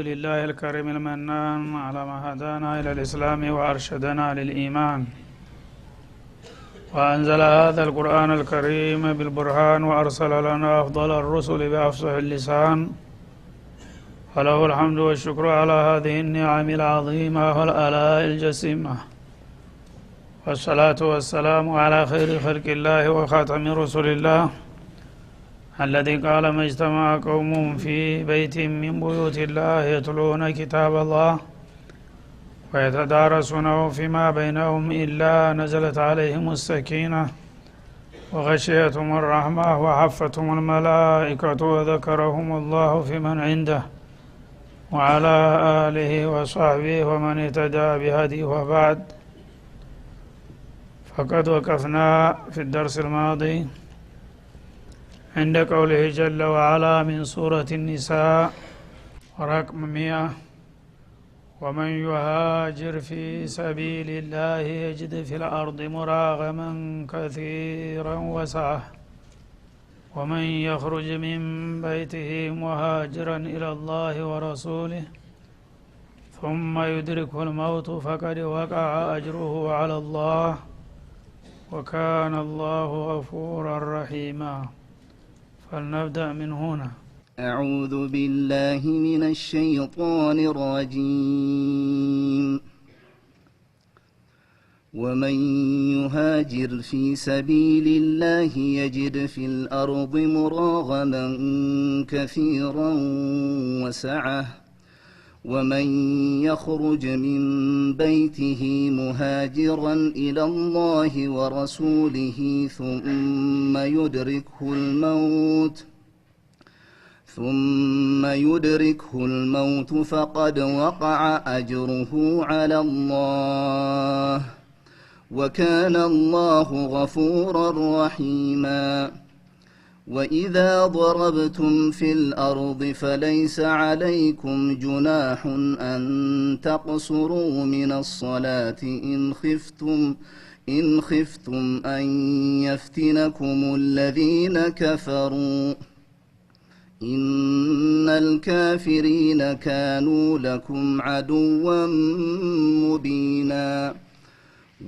لله الكريم المنان على ما هدانا إلى الإسلام وأرشدنا للإيمان، وأنزل هذا القرآن الكريم بالبرهان وأرسل لنا أفضل الرسل بأفصح اللسان، فله الحمد والشكر على هذه النعم العظيمة والآلاء الجسيمة، والصلاة والسلام على خير خلق الله وخاتم رسل الله الذي قال ما اجتمع قوم في بيت من بيوت الله يتلون كتاب الله ويتدارسونه فيما بينهم إلا نزلت عليهم السكينة وغشيتهم الرحمة وحفتهم الملائكة وذكرهم الله في من عنده وعلى آله وصحبه ومن اهتدى بهديه. وبعد، فقد وقفنا في الدرس الماضي عند قوله جل وعلا من سورة النساء رقم 100: ومن يهاجر في سبيل الله يجد في الأرض مراغما كثيرا وسعة ومن يخرج من بيته مهاجرا إلى الله ورسوله ثم يدركه الموت فقد وقع أجره على الله وكان الله غفورا رحيما. فلنبدأ من هنا. أعوذ بالله من الشيطان الرجيم. ومن يهاجر في سبيل الله يجد في الأرض مراغما كثيرا وسعة ومن يخرج من بيته مهاجرا إلى الله ورسوله ثم يدركه الموت فقد وقع أجره على الله وكان الله غفورا رحيما. وإذا ضربتم في الأرض فليس عليكم جناح أن تقصروا من الصلاة إن خفتم أن يفتنكم الذين كفروا إن الكافرين كانوا لكم عدوا مبينا.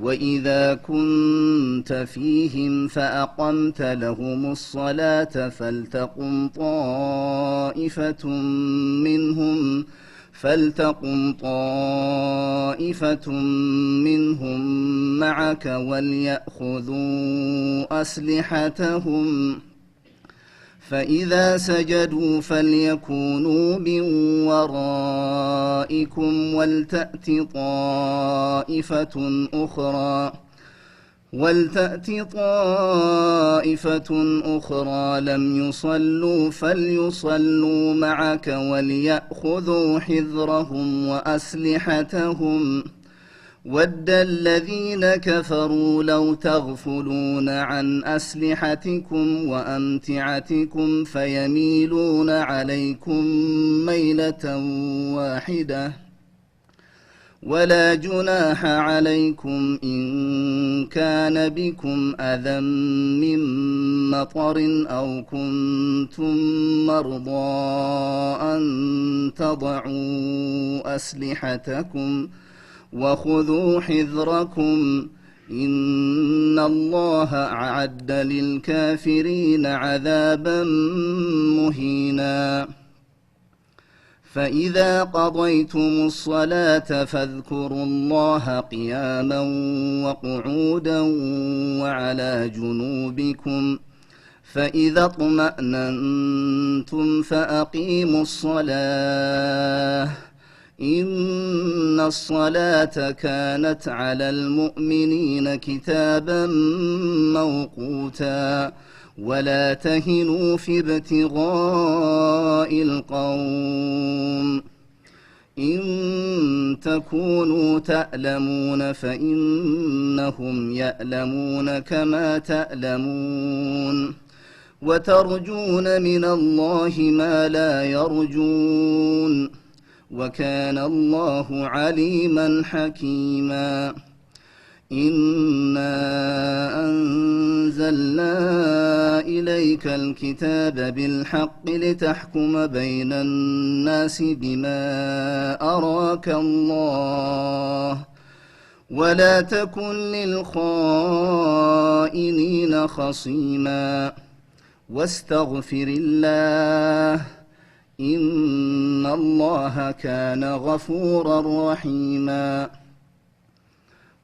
وإذا كنت فيهم فأقمت لهم الصلاة فلتقم طائفة منهم معك وليأخذوا أسلحتهم فإذا سجدوا فليكونوا من ورائكم ولتأت طائفة أخرى لم يصلوا فليصلوا معك وليأخذوا حذرهم وأسلحتهم ود الذين كفروا لو تغفلون عن أسلحتكم وأمتعتكم فيميلون عليكم ميلة واحدة ولا جناح عليكم إن كان بكم أذى من مطر أو كنتم مرضى أن تضعوا أسلحتكم وخذوا حذركم إن الله أعد للكافرين عذابا مهينا. فإذا قضيتم الصلاة فاذكروا الله قياما وقعودا وعلى جنوبكم فإذا اطمأننتم فأقيموا الصلاة إن الصلاة كانت على المؤمنين كتابا موقوتا. ولا تهنوا في ابتغاء القوم إن تكونوا تألمون فإنهم يألمون كما تألمون وترجون من الله ما لا يرجون وكان الله عليما حكيما. إنا أنزلنا إليك الكتاب بالحق لتحكم بين الناس بما أراك الله ولا تكن للخائنين خصيما واستغفر الله إن الله كان غفورا رحيما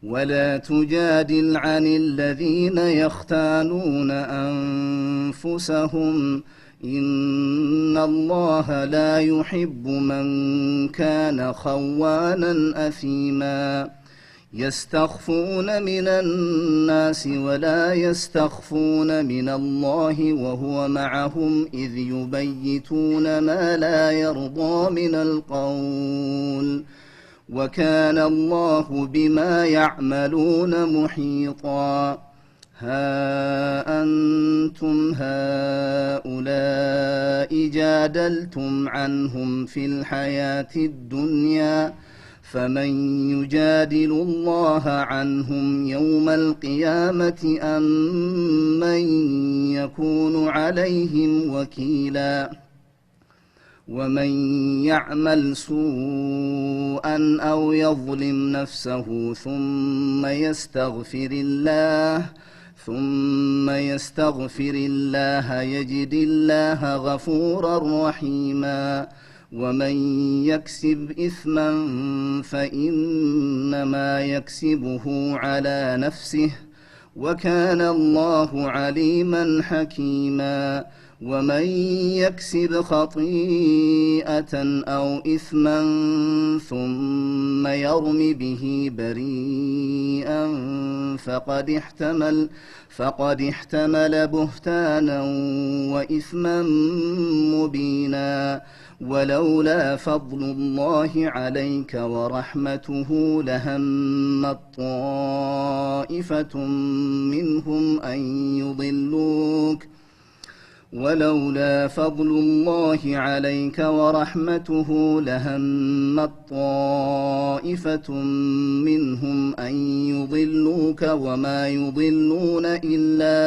ولا تجادل عن الذين يختانون أنفسهم إن الله لا يحب من كان خوانا أثيما يستخفون من الناس ولا يستخفون من الله وهو معهم إذ يبيتون ما لا يرضى من القول وكان الله بما يعملون محيطا ها أنتم هؤلاء جادلتم عنهم في الحياة الدنيا فمن يجادل الله عنهم يوم القيامة أم من يكون عليهم وكيلا ومن يعمل سوءا أو يظلم نفسه ثم يستغفر الله يجد الله غفورا رحيما ومن يكسب إثما فإنما يكسبه على نفسه وكان الله عليما حكيما ومن يكسب خطيئة أو إثما ثم يرم به بريئا فقد احتمل بهتانا وإثما مبينا ولولا فضل الله عليك ورحمته لهمت طائفة منهم أن يضلوك ولولا فضل الله عليك ورحمته لهمت طائفة منهم أن يضلوك وما يضلون إلا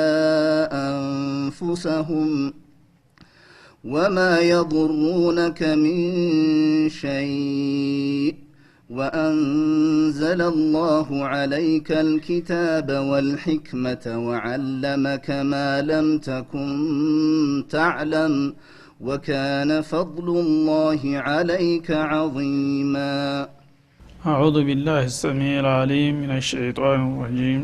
أنفسهم وما يضرونك من شيء وأنزل الله عليك الكتاب والحكمة وعلمك ما لم تكن تعلم وكان فضل الله عليك عظيما أعوذ بالله السميع العليم من الشيطان الرجيم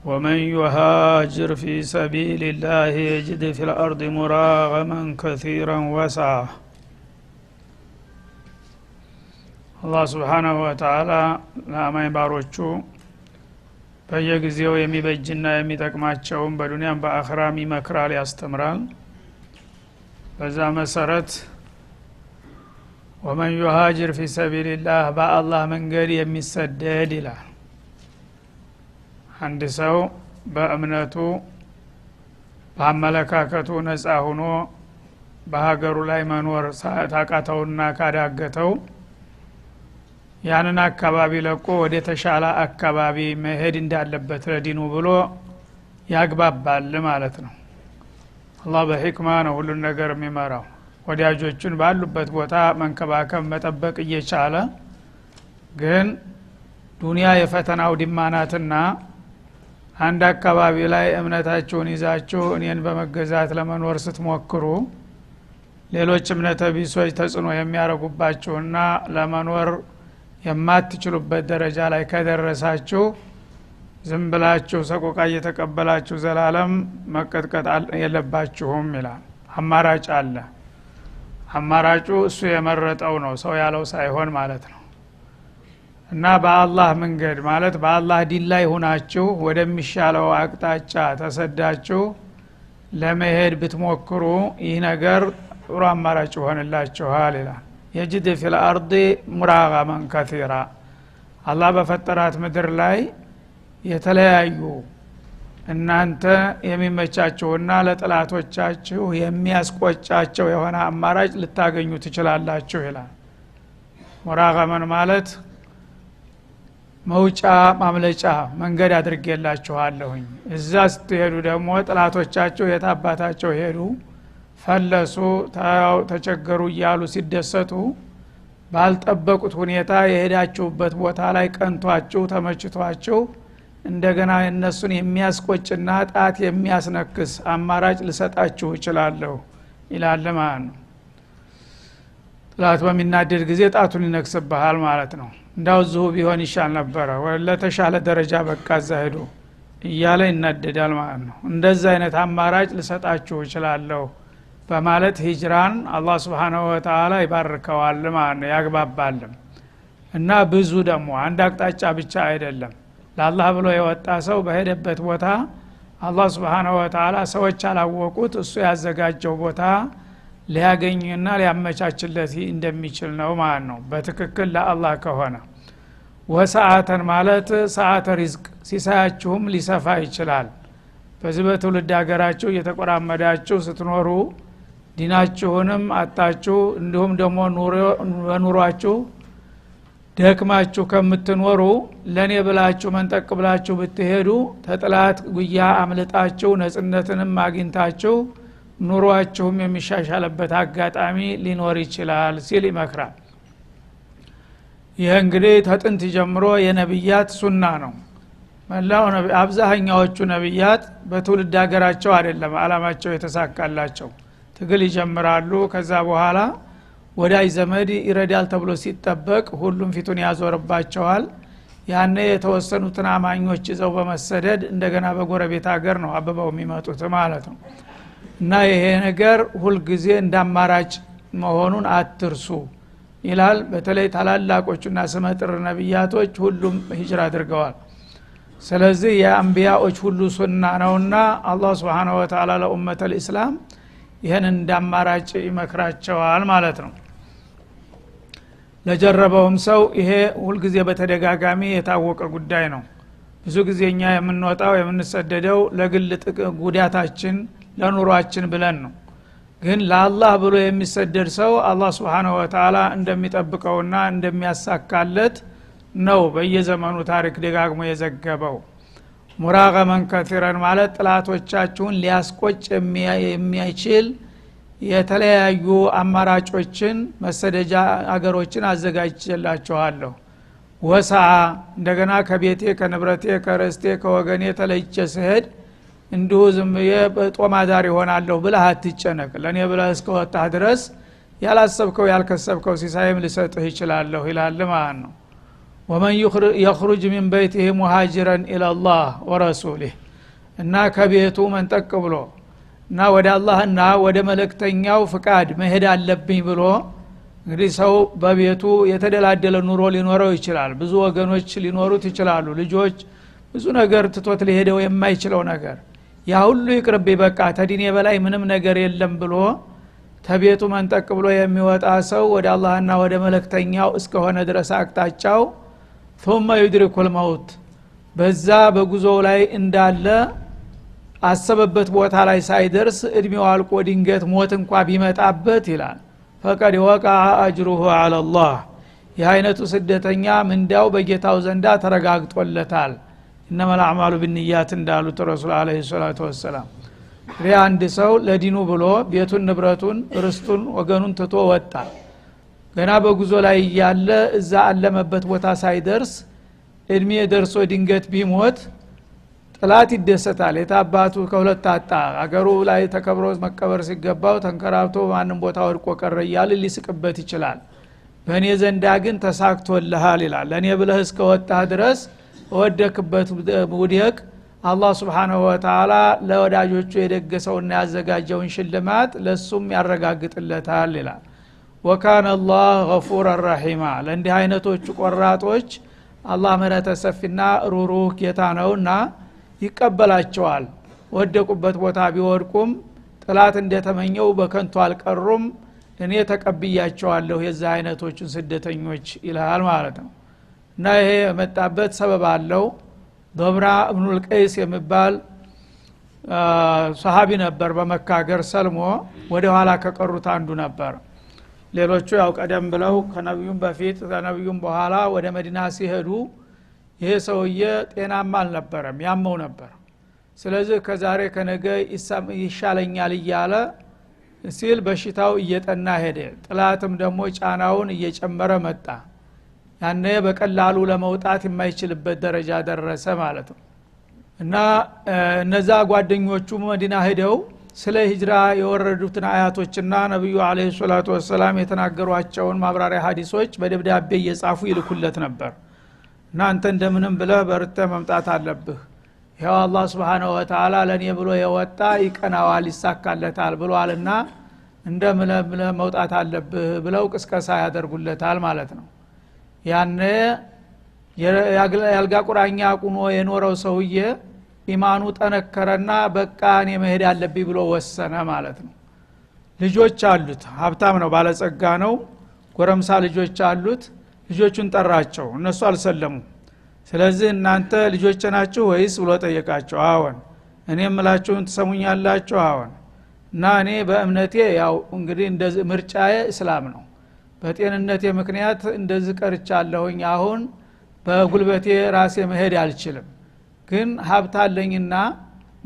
ومن يهاجر في سبيل الله يجد في الأرض مراغما كثيرا وسعة الله سبحانه وتعالى لما يباروچو በየጊዜው የሚበጅና የሚጠቅማቸውን በዱንያም በአኺራም ይመክራል ያስተምራል በዛ መሰረት ومن يهاجر في سبيل الله በአላህ መንገድ የሚሰደድ ይላል አንድ ሰው በእምነቱ በአመለካከቱ ነፃ ሆኖ በሀገሩ ላይ መኖር ታቃተውና ካዳገተው ያንን አካባቢ ለቆ ወደ ተሻለ አካባቢ መሄድ እንዳለበት ለዲኑ ብሎ ያግባባል ማለት ነው አላህ በህክማ ነው ሁሉን ነገር የሚመራው ወዳጆቹን ባሉበት ቦታ መንከባከብ መጠበቅ እየቻለ ግን ዱንያ የፈተናው ዲማናትና አንድ አካባቢ ላይ እምነታችሁን ይዛችሁ እኔን በመገዛት ለመኖር ስትሞክሩ ሌሎች እምነተ ቢሶች ተጽዕኖ የሚያረጉባችሁና ለመኖር የማትችሉበት ደረጃ ላይ ከደረሳችሁ ዝም ብላችሁ ሰቆቃ እየተቀበላችሁ ዘላለም መቀጥቀጥ የለባችሁም ይላል አማራጭ አለ አማራጩ እሱ የመረጠው ነው ሰው ያለው ሳይሆን ማለት ነው እና በአላህ መንገድ ማለት በአላህ ዲን ላይ ሆናችሁ ወደሚሻለው አቅጣጫ ተሰዳችሁ ለመሄድ ብትሞክሩ ይህ ነገር ጥሩ አማራጭ ሆነላችኋል ይላል يجد في الأرض مراغما كثيرا الله በፈጠራት ምድር ላይ የተለያዩ እናንተ የሚመቻቸውና ለጥላቶቻችሁ የሚያስቆጫቸው የሆነ አማራጭ ልታገኙ ትችላላችሁ ይላል ሙራገመን ማለት መውጫ ማምለጫ መንገድ አድርጌላችኋለሁኝ። እዛ ስትሄዱ ደግሞ ጥላቶቻቸው የታባታቸው ሄዱ ፈለሱ ተቸገሩ እያሉ ሲደሰቱ ባልጠበቁት ሁኔታ የሄዳችሁበት ቦታ ላይ ቀንቷችሁ ተመችቷችሁ እንደገና እነሱን የሚያስቆጭና ጣት የሚያስነክስ አማራጭ ልሰጣችሁ እችላለሁ ይላል ማለት ነው። ጥላት በሚናደድ ጊዜ ጣቱን ይነክስብሃል ማለት ነው። እንዳው ዝሁ ቢሆን ይሻል ነበረ ወለ ተሻለ ደረጃ በቃ ዛሄዱ እያለ ይናደዳል ማለት ነው። እንደዛ አይነት አማራጭ ልሰጣችሁ እችላለሁ በማለት ሂጅራን አላህ Subhanahu Wa Ta'ala ይባርከዋል ማለት ነው፣ ያግባባልም እና ብዙ ደግሞ አንድ አቅጣጫ ብቻ አይደለም። ለአላህ ብሎ የወጣ ሰው በሄደበት ቦታ አላህ Subhanahu Wa Ta'ala ሰዎች አላወቁት እሱ ያዘጋጀው ቦታ ሊያገኝና ሊያመቻችለት እንደሚችል ነው ማለት ነው፣ በትክክል ለአላህ ከሆነ። ወሰዓተን ማለት ሰዓተ ሪዝቅ ሲሳያችሁም ሊሰፋ ይችላል። በዚህ በትውልድ ሀገራችሁ እየተቆራመዳችሁ ስትኖሩ ዲናችሁንም አጣችሁ እንዲሁም ደግሞ በኑሯችሁ ደክማችሁ ከምትኖሩ ለኔ ብላችሁ መንጠቅ ብላችሁ ብትሄዱ ተጥላት ጉያ አምልጣችሁ ነጽነትንም አግኝታችሁ ኑሯችሁም የሚሻሻልበት አጋጣሚ ሊኖር ይችላል ሲል ይመክራል። ይህ እንግዲህ ተጥንት ጀምሮ የነብያት ሱና ነው። መላው አብዛኛዎቹ ነብያት በትውልድ ሀገራቸው አይደለም አላማቸው የተሳካላቸው፣ ትግል ይጀምራሉ። ከዛ በኋላ ወዳጅ ዘመድ ይረዳል ተብሎ ሲጠበቅ ሁሉም ፊቱን ያዞርባቸዋል። ያኔ የተወሰኑትን አማኞች ይዘው በመሰደድ እንደገና በጎረቤት ሀገር ነው አበባው የሚመጡት ማለት ነው። እና ይሄ ነገር ሁሉ ጊዜ እንዳማራጭ መሆኑን አትርሱ ይላል። በተለይ ታላላቆቹና ስመጥር ነብያቶች ሁሉም ሂጅራ አድርገዋል። ስለዚህ የአንቢያዎች ሁሉ ሱና ነውና አላህ Subhanahu Wa Ta'ala ለኡመተል ኢስላም ይሄን እንዳማራጭ ይመክራቸዋል ማለት ነው። ለጀረበውም ሰው ይሄ ሁሉ ጊዜ በተደጋጋሚ የታወቀ ጉዳይ ነው። ብዙ ጊዜኛ የምንወጣው የምንሰደደው ለግል ጉዳታችን ለኑሯችን ብለን ነው። ግን ለአላህ ብሎ የሚሰደድ ሰው አላህ Subhanahu Wa Ta'ala እንደሚጠብቀውና እንደሚያሳካለት ነው በየዘመኑ ታሪክ ደጋግሞ የዘገበው። ሙራገመን ከቲረን ማለት ጥላቶቻችሁን ሊያስቆጭ የሚያይችል የተለያዩ አማራጮችን መሰደጃ አገሮችን አዘጋጅቼላችኋለሁ። ወሰዓ እንደገና ከቤቴ ከንብረቴ ከርስቴ ከወገኔ ተለይቼ ስሄድ እንዲሁ ዝም በጦማዳር ይሆናለሁ ብለህ አትጨነቅ። ለኔ ብለህ እስከወጣህ ድረስ ያላሰብከው ያልከሰብከው ሲሳይም ልሰጥህ ይችላለሁ ይላል ማለት ነው። ወመን يخرج من بيته مهاجرا الى الله ورسوله እና ከቤቱ መንጠቅ ብሎ እና ወደ አላህና ወደ መልእክተኛው ፍቃድ መሄድ አለብኝ ብሎ እንግዲህ ሰው በቤቱ የተደላደለ ኑሮ ሊኖረው ይችላል። ብዙ ወገኖች ሊኖሩት ይችላሉ፣ ልጆች ብዙ ነገር ትቶት ሊሄደው የማይችለው ነገር ያ ሁሉ ይቅርብ በቃ ተዲኔ በላይ ምንም ነገር የለም ብሎ ተቤቱ መንጠቅ ብሎ የሚወጣ ሰው ወደ አላህና ወደ መልእክተኛው እስከሆነ ድረስ አቅጣጫው ثم يدرك الموت በዛ በጉዞው ላይ እንዳለ አሰበበት ቦታ ላይ ሳይደርስ እድሜው አልቆ ድንገት ሞት እንኳን ቢመጣበት ይላል فقد وقع اجره على الله። ይህ አይነቱ ስደተኛ ምንዳው በጌታው ዘንዳ ተረጋግጦለታል። انما الاعمال بالنيات እንዳሉት ረሱል አለይሂ ሰላቱ ወሰለም። አንድ ሰው ለዲኑ ብሎ ቤቱን ንብረቱን ርስቱን ወገኑን ትቶ ወጣ። ገና በጉዞ ላይ ያለ እዛ አለመበት ቦታ ሳይደርስ እድሜ ደርሶ ድንገት ቢሞት ጥላት ይደሰታል። የታባቱ ከሁለት አጣ አገሩ ላይ ተከብሮ መቀበር ሲገባው ተንከራብቶ ማንንም ቦታ ወድቆ ቀረ እያለ ሊስቅበት ይችላል። በእኔ ዘንዳ ግን ተሳክቶልሃል ይላል። ለኔ ብለህ እስከወጣህ ድረስ ወደክበት ውድቅ አላህ Subhanahu Wa Ta'ala ለወዳጆቹ የደገሰውና ያዘጋጀውን ሽልማት ለሱም ያረጋግጥለታል ይላል። وكان الله غفورا رحيما ለእንዲህ አይነቶቹ ቆራጦች አላህ ምህረተ ሰፊና ሩሩህ ጌታ ነውና ይቀበላቸዋል። ወደቁበት ቦታ ቢወድቁም ጥላት እንደተመኘው በከንቱ አልቀሩም፣ እኔ ተቀብያቸዋለሁ የዛ አይነቶቹን ስደተኞች ይላል ማለት ነው። እና ይሄ የመጣበት ሰበብ አለው። ዶብራ ኢብኑል ቀይስ የሚባል ሱሐቢ ነበር። በመካ ሀገር ሰልሞ ወደ ኋላ ከቀሩት አንዱ ነበር ሌሎቹ ያው ቀደም ብለው ከነብዩም በፊት ከነብዩም በኋላ ወደ መዲና ሲሄዱ ይሄ ሰውዬ ጤናማ አልነበረም ያመው ነበር ስለዚህ ከዛሬ ከነገ ይሻለኛል እያለ ሲል በሽታው እየጠና ሄደ ጥላትም ደግሞ ጫናውን እየጨመረ መጣ ያኔ በቀላሉ ለመውጣት የማይችልበት ደረጃ ደረሰ ማለት ነው እና እነዛ ጓደኞቹ መዲና ሄደው ስለ ሂጅራ የወረዱትን አያቶችና ነብዩ አለይሂ ሰላቱ ወሰለም የተናገሯቸውን ማብራሪያ ሐዲሶች በደብዳቤ እየጻፉ ይልኩለት ነበር እና አንተ እንደምንም ብለህ በርተ መምጣት አለብህ ያው አላህ Subhanahu Wa Ta'ala ለኔ ብሎ የወጣ ይቀናዋል ይሳካለታል ብሏልና እንደምንም መውጣት አለብህ ብለው ቅስቀሳ ያደርጉለታል ማለት ነው ያኔ ያልጋ ቁራኛ ቁኖ የኖረው ሰውዬ ኢማኑ ጠነከረና በቃ እኔ መሄድ አለብኝ ብሎ ወሰነ ማለት ነው ልጆች አሉት ሀብታም ነው ባለጸጋ ነው ጎረምሳ ልጆች አሉት ልጆቹን ጠራቸው እነሱ አልሰለሙ ስለዚህ እናንተ ልጆች ናችሁ ወይስ ብሎ ጠየቃቸው አዎን እኔም ምላችሁን ተሰሙኛላችሁ አዎን እና እኔ በእምነቴ ያው እንግዲህ እንደዚህ ምርጫዬ እስላም ነው በጤንነቴ ምክንያት እንደዚህ ቀርቻለሁኝ አሁን በጉልበቴ ራሴ መሄድ አልችልም ግን ሀብት አለኝና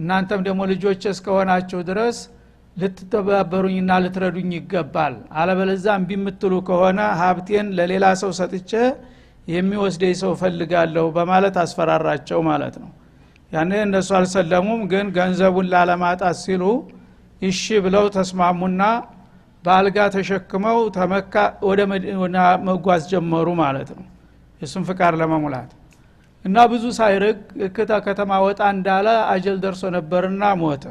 እናንተም ደግሞ ልጆች እስከሆናችሁ ድረስ ልትተባበሩኝና ልትረዱኝ ይገባል አለበለዚያ እምቢ የምትሉ ከሆነ ሀብቴን ለሌላ ሰው ሰጥቼ የሚወስደኝ ሰው ፈልጋለሁ በማለት አስፈራራቸው ማለት ነው ያኔ እነሱ አልሰለሙም ግን ገንዘቡን ላለማጣት ሲሉ እሺ ብለው ተስማሙና ባልጋ ተሸክመው ተመካ ወደ መዲና መጓዝ ጀመሩ ማለት ነው የሱን ፍቃድ ለመሙላት እና ብዙ ሳይርቅ ከተማ ወጣ እንዳለ አጀል ደርሶ ነበርና ሞተ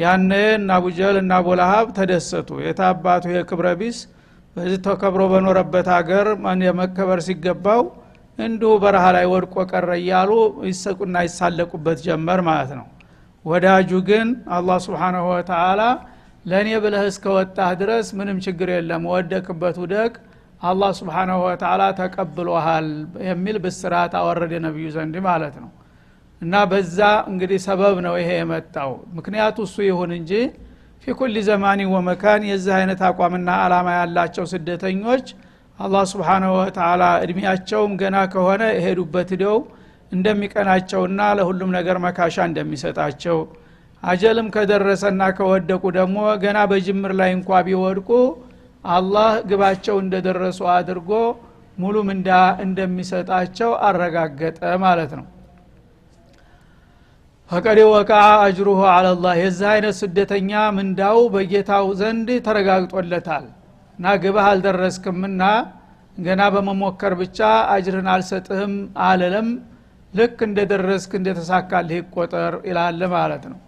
ያኔ አቡ ጀህል እና አቡ ለሃብ ተደሰቱ የታባቱ የክብረ ቢስ በዚህ ተከብሮ በኖረበት ሀገር ማን የመከበር ሲገባው እንዲሁ በረሃ ላይ ወድቆ ቀረ እያሉ ይሰቁና ይሳለቁበት ጀመር ማለት ነው ወዳጁ ግን አላህ Subhanahu Wa Ta'ala ለኔ ብለህ እስከወጣህ ድረስ ምንም ችግር የለም ወደክበት ወደክ አላህ Subhanahu Wa Ta'ala ተቀብሎሃል የሚል በስራት አወረደ ነብዩ ዘንድ ማለት ነው እና በዛ እንግዲህ ሰበብ ነው ይሄ የመጣው ምክንያቱ እሱ ይሁን እንጂ في كل زمان ومكان የዚህ አይነት አቋምና አላማ ያላቸው ስደተኞች አላህ Subhanahu Wa Ta'ala እድሜያቸውም ገና ከሆነ ይሄዱበት ሄደው እንደሚቀናቸውና ለሁሉም ነገር መካሻ እንደሚሰጣቸው አጀልም ከደረሰና ከወደቁ ደግሞ ገና በጅምር ላይ እንኳን ቢወድቁ አላህ ግባቸው እንደደረሱ አድርጎ ሙሉ ምንዳ እንደሚሰጣቸው አረጋገጠ ማለት ነው ፈቀደ ወቃ አጅሩሁ على الله የዚህ አይነት ስደተኛ ምንዳው በጌታው ዘንድ ተረጋግጦለታል እና ግብህ አልደረስክምና ገና በመሞከር ብቻ አጅርን አልሰጥህም አለለም ልክ እንደደረስክ እንደተሳካልህ ይቆጠር ይላል ማለት ነው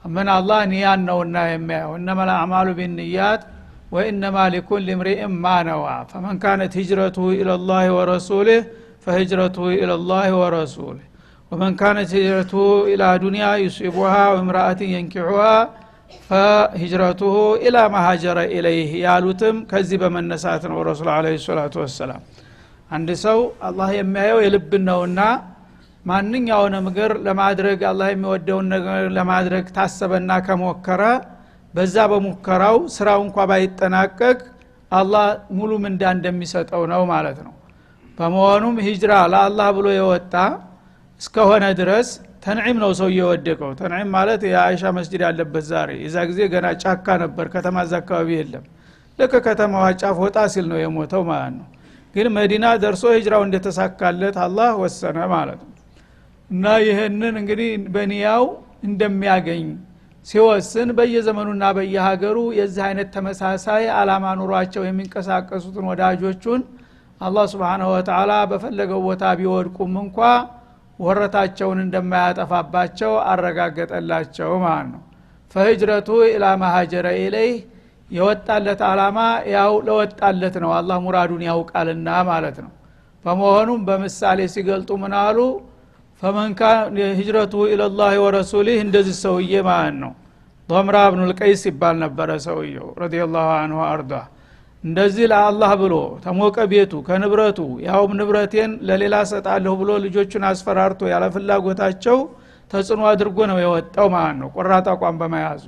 አመን አላህ ኒያን ነውና የሚያው انما الاعمال بالنيات وانما لكل امرئ ما نوى فمن كانت هجرته الى الله ورسوله فهجرته الى الله ورسوله ومن كانت هجرته الى دنيا يصيبها وامراه ينكحها فهجرته الى ما هاجر اليه ያሉትም ከዚህ በመነሳት ነው ረሱል አለይሂ ሰላቱ ወሰለም አንድ ሰው አላህ የሚያየው የልብ ነውና ማንኛውንም ነገር ለማድረግ አላህ የሚወደውን ነገር ለማድረግ ታሰበና ከሞከረ በዛ በሙከራው ስራው እንኳን ባይጠናቀቅ አላህ ሙሉ ምንዳ እንደሚሰጠው ነው ማለት ነው በመሆኑም ሂጅራ ለአላህ ብሎ የወጣ እስከሆነ ድረስ ተንዒም ነው ሰው የወደቀው ተንዒም ማለት የአይሻ መስጂድ ያለበት ዛሬ የዛ ጊዜ ገና ጫካ ነበር ከተማ አካባቢ የለም ለከ ከተማዋ ጫፍ ወጣ ሲል ነው የሞተው ማለት ነው ግን መዲና ደርሶ ሂጅራው እንደተሳካለት አላህ ወሰነ ማለት ነው እና ይሄንን እንግዲህ በኒያው እንደሚያገኝ ሲወስን በየዘመኑና በየሀገሩ የዚህ አይነት ተመሳሳይ አላማ ኑሯቸው የሚንቀሳቀሱትን ወዳጆቹን አላህ Subhanahu Wa Ta'ala በፈለገው ቦታ ቢወድቁም እንኳን ወረታቸውን እንደማያጠፋባቸው አረጋገጠላቸው ማለት ነው ፈህጅረቱ ኢላ ማሃጀረ ኢለይህ የወጣለት አላማ ያው ለወጣለት ነው አላህ ሙራዱን ያውቃልና ማለት ነው በመሆኑም በምሳሌ ሲገልጡ ምናሉ فمن كان هجرته الى الله ورسوله እንደዚህ ሰውዬ ማለት ነው ضمرا ابن القيس ይባል ነበር ሰውዬው ረዲየላሁ ዐንሁ አርዳ እንደዚህ ለአላህ ብሎ ተሞቀ ቤቱ ከንብረቱ ያው ንብረቴን ለሌላ ሰጣለሁ ብሎ ልጆቹን አስፈራርቶ ያለ ፍላጎታቸው ተጽኖ አድርጎ ነው የወጣው ማለት ነው ቆራጣ አቋም በመያዙ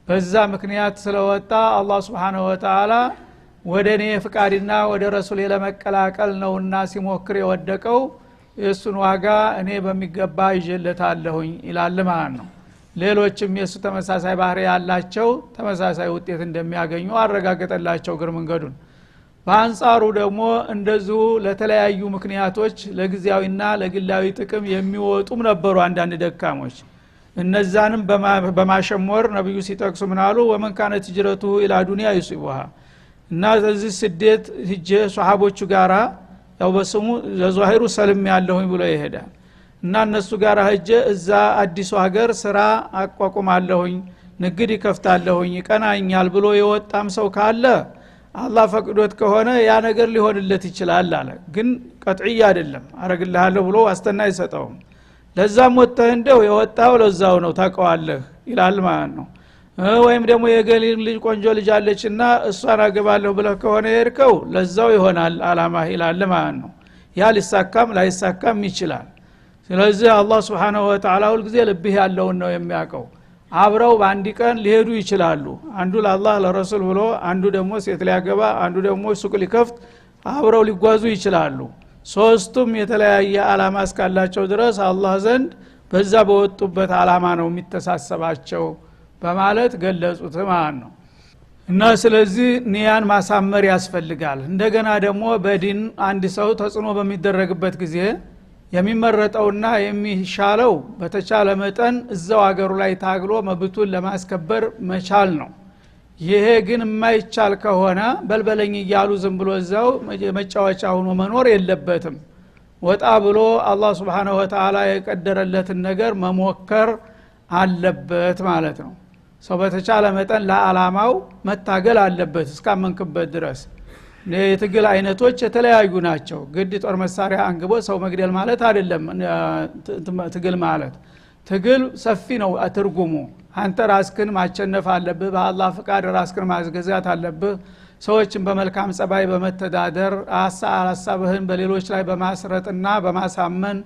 በዛ ምክንያት ስለወጣ አላህ Subhanahu Wa Ta'ala ወደኔ ፍቃድና ወደ ረሱል ለመቀላቀል ነውና ሲሞክር የወደቀው የሱን ዋጋ እኔ በሚገባ ይጀለታለሁኝ ይላል ማለት ነው። ሌሎችም የሱ ተመሳሳይ ባህሪ ያላቸው ተመሳሳይ ውጤት እንደሚያገኙ አረጋግጠላቸው ግር መንገዱን። በአንጻሩ ደግሞ እንደዚሁ ለተለያዩ ምክንያቶች ለጊዜያዊና ለግላዊ ጥቅም የሚወጡም ነበሩ አንዳንድ ደካሞች። እነዛንም በማሸሞር ነብዩ ሲጠቅሱ ምናሉ ወመን ካነት ሂጅረቱ ኢላ ዱንያ ይصيبها እና ስለዚህ ስደት ሂጀ ሱሐቦቹ ጋራ ያው በስሙ ለዛሂሩ ሰልም ያለሁኝ ብሎ ይሄዳል እና እነሱ ጋራ ሂጀ እዛ አዲሱ ሀገር ስራ አቋቁማለሁኝ ንግድ ይከፍታለሁኝ ይቀናኛል ብሎ የወጣም ሰው ካለ አላህ ፈቅዶት ከሆነ ያ ነገር ሊሆንለት ይችላል አለ። ግን ቀጥዒ አይደለም አረግልሃለሁ ብሎ ዋስትና አይሰጠውም። ለዛም ወጣህ እንደው የወጣው ለዛው ነው ታቀዋለህ ይላል ማለት ነው። ወይም ደግሞ የገሊል ልጅ ቆንጆ ልጅ አለችና እሷን አገባለሁ ብለህ ከሆነ የርከው ለዛው ይሆናል አላማ ይላል ማለት ነው። ያ ሊሳካም ላይሳካም ይችላል። ስለዚህ አላህ Subhanahu Wa Ta'ala ሁሉ ጊዜ ልብህ ያለውን ነው የሚያውቀው። አብረው በአንድ ቀን ሊሄዱ ይችላሉ። አንዱ ለአላህ ለረሱል ብሎ አንዱ ደግሞ ሴት ሊያገባ አንዱ ደግሞ ሱቅ ሊከፍት አብረው ሊጓዙ ይችላሉ። ሶስቱም የተለያየ አላማ እስካላቸው ድረስ አላህ ዘንድ በዛ በወጡበት አላማ ነው የሚተሳሰባቸው በማለት ገለጹት ማለት ነው። እና ስለዚህ ኒያን ማሳመር ያስፈልጋል። እንደገና ደግሞ በዲን አንድ ሰው ተጽዕኖ በሚደረግበት ጊዜ የሚመረጠውና የሚሻለው በተቻለ መጠን እዛው ሀገሩ ላይ ታግሎ መብቱን ለማስከበር መቻል ነው። ይሄ ግን የማይቻል ከሆነ በልበለኝ እያሉ ዝም ብሎ እዛው መጫወቻ ሆኖ መኖር የለበትም። ወጣ ብሎ አላህ Subhanahu Wa Ta'ala የቀደረለትን ነገር መሞከር አለበት ማለት ነው። ሰው በተቻለ መጠን ለዓላማው መታገል አለበት እስካመንክበት ድረስ። የትግል አይነቶች የተለያዩ ናቸው። ግድ ጦር መሳሪያ አንግቦ ሰው መግደል ማለት አይደለም ትግል ማለት። ትግል ሰፊ ነው ትርጉሙ። አንተ ራስክን ማቸነፍ አለብህ፣ በአላህ ፍቃድ ራስክን ማስገዛት አለብህ። ሰዎችን በመልካም ጸባይ በመተዳደር ሐሳብህን በሌሎች ላይ በማስረጥና በማሳመን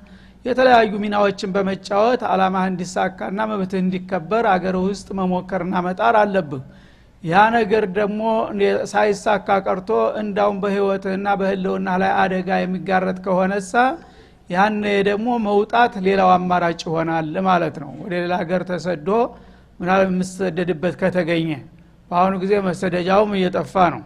የተለያዩ ሚናዎችን በመጫወት አላማህ እንዲሳካና መብትህ እንዲከበር አገር ውስጥ መሞከርና መጣር አለብህ። ያ ነገር ደግሞ ሳይሳካ ቀርቶ እንዳውም በህይወትህና በህልውና ላይ አደጋ የሚጋረጥ ከሆነሳ ያን ደግሞ መውጣት ሌላው አማራጭ ይሆናል ማለት ነው። ወደ ሌላ ሀገር ተሰዶ ምናልባት መሰደድበት ከተገኘ በአሁኑ ጊዜ መሰደጃውም እየጠፋ ነው።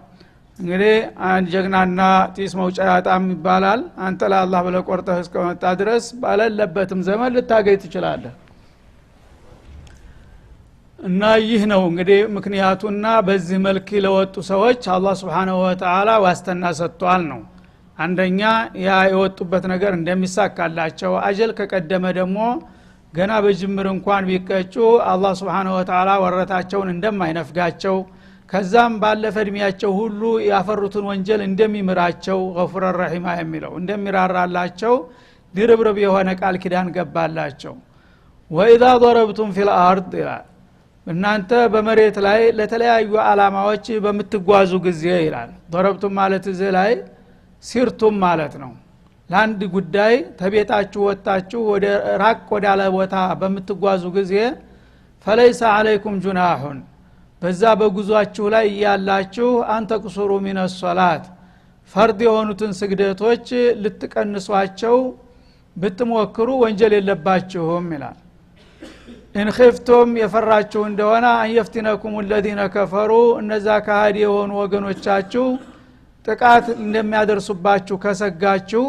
እንግዲህ አንድ ጀግናና ጢስ መውጫ ያጣም ይባላል። አንተ ለአላህ ብለህ ቆርጠህ እስከመጣ ድረስ ባለለበትም ዘመን ልታገኝ ትችላለህ። እና ይህ ነው እንግዲህ ምክንያቱና በዚህ መልክ ለወጡ ሰዎች አላህ Subhanahu Wa Ta'ala ዋስትና ሰጥቷል ነው። አንደኛ ያ የወጡበት ነገር እንደሚሳካላቸው አጀል ከቀደመ ደግሞ ገና በጅምር እንኳን ቢቀጩ አላህ Subhanahu Wa Ta'ala ወረታቸውን እንደማይነፍጋቸው ከዛም ባለፈ እድሜያቸው ሁሉ ያፈሩትን ወንጀል እንደሚምራቸው ገፉር ረሂማ የሚለው እንደሚራራላቸው ድርብርብ የሆነ ቃል ኪዳን ገባላቸው። ወኢዛ ضربتم في الارض እናንተ በመሬት ላይ ለተለያዩ አላማዎች በመትጓዙ ጊዜ ይላል። ضربتم ማለት እዚህ ላይ ሲርቱም ማለት ነው። ለአንድ ጉዳይ ተቤታችሁ ወጣችሁ ወደ ራቅ ወዳለ ቦታ በመትጓዙ ጊዜ فليس عليكم جناح በዛ በጉዟችሁ ላይ ያላችሁ አንተ ቁሱሩ ሚነ ሶላት ፈርድ የሆኑትን ስግደቶች ልትቀንሷቸው ብትሞክሩ ወንጀል የለባችሁም ይላል። ان خفتم የፈራችሁ እንደሆነ አይፍቲነኩም الذين كفروا እነዛ ካህዲ የሆኑ ወገኖቻችሁ ጥቃት እንደሚያደርሱባችሁ ከሰጋችሁ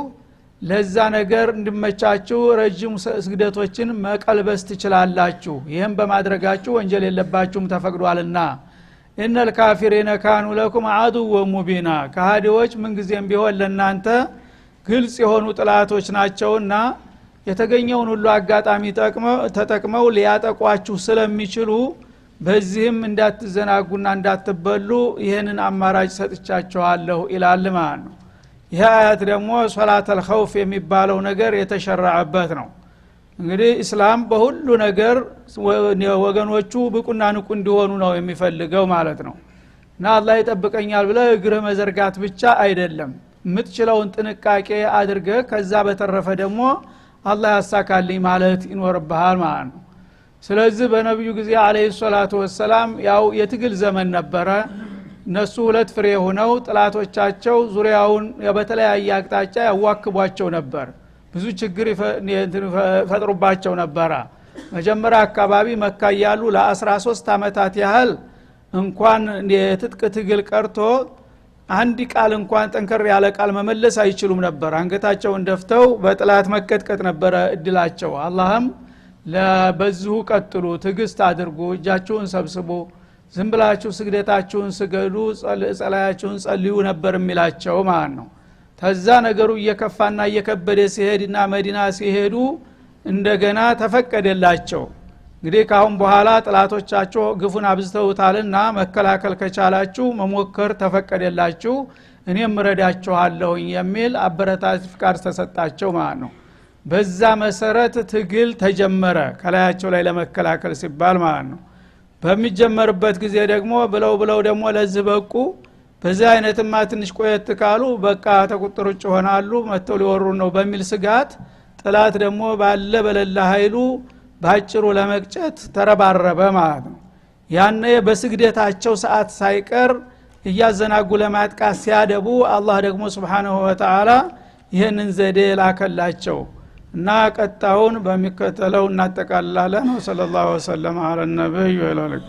ለዛ ነገር እንድመቻችሁ ረጅም ስግደቶችን መቀልበስ ትችላላችሁ። ይሄን በማድረጋችሁ ወንጀል የለባችሁም ተፈቅዷልና። ኢነል ካፊሪነ ካኑ ለኩም አዱወ ሙቢና ካህዲዎች ምን ጊዜም ቢሆን ለናንተ ግልጽ የሆኑ ጥላቶች ናቸውና የተገኘውን ሁሉ አጋጣሚ ተጠቅመው ሊያጠቋችሁ ስለሚችሉ በዚህም እንዳትዘናጉና እንዳትበሉ ይሄንን አማራጭ ሰጥቻችኋለሁ ይላል ማለት ነው። ይህ አያት ደግሞ ሶላተል ኸውፍ የሚባለው ነገር የተሸረዐበት ነው። እንግዲህ እስላም በሁሉ ነገር ወገኖቹ ብቁና ንቁ እንዲሆኑ ነው የሚፈልገው ማለት ነው። እና አላህ ይጠብቀኛል ብለህ እግርህ መዘርጋት ብቻ አይደለም፣ የምትችለውን ጥንቃቄ አድርገህ ከዛ በተረፈ ደግሞ አላህ ያሳካልኝ ማለት ይኖርብሃል ማለት ነው። ስለዚህ በነብዩ ጊዜ አለይሂ ሰላቱ ወሰለም ያው የትግል ዘመን ነበረ። እነሱ ሁለት ፍሬ ሆነው ጥላቶቻቸው ዙሪያውን በተለያየ አቅጣጫ ያዋክቧቸው ነበር ብዙ ችግር ይፈጥሩባቸው ነበር መጀመሪያ አካባቢ መካ ያሉ ለ13 አመታት ያህል እንኳን የትጥቅ ትግል ቀርቶ አንድ ቃል እንኳን ጠንከር ያለ ቃል መመለስ አይችሉም ነበር አንገታቸውን ደፍተው በጥላት መቀጥቀጥ ነበር እድላቸው አላህም ለበዙ ቀጥሉ ትግስት አድርጉ እጃችሁን ሰብስቡ ዝም ብላችሁ ስግደታችሁን ስገዱ ጸላያችሁን ጸልዩ ነበር የሚላቸው ማለት ነው ተዛ ነገሩ እየከፋና እየከበደ ሲሄድና መዲና ሲሄዱ እንደገና ተፈቀደላቸው እንግዲህ ካሁን በኋላ ጥላቶቻቸው ግፉን አብዝተውታልና መከላከል ከቻላችሁ መሞከር ተፈቀደላችሁ እኔም ረዳችኋለሁኝ የሚል አበረታች ፍቃድ ተሰጣቸው ማለት ነው በዛ መሰረት ትግል ተጀመረ ከላያቸው ላይ ለመከላከል ሲባል ማለት ነው በሚጀመርበት ጊዜ ደግሞ ብለው ደግሞ ለዚህ በቁ በዛ አይነትማ ትንሽ ቆየት ካሉ በቃ ተቁጥር ውጭ ሆናሉ መተው ሊወሩ ነው በሚል ስጋት ጥላት ደግሞ ባለ በለላ ኃይሉ ባጭሩ ለመቅጨት ተረባረበ ማለት ነው ያኔ በስግደታቸው ሰዓት ሳይቀር እያዘናጉ ለማጥቃት ሲያደቡ አላህ ደግሞ Subhanahu Wa Ta'ala ይሄንን ዘዴ ላከላቸው እና ቀጣውን በሚከተለው እናጠቃልላለን ሰለላሁ ዐለይሂ ወሰለም አለ ነብዩ ወለለከ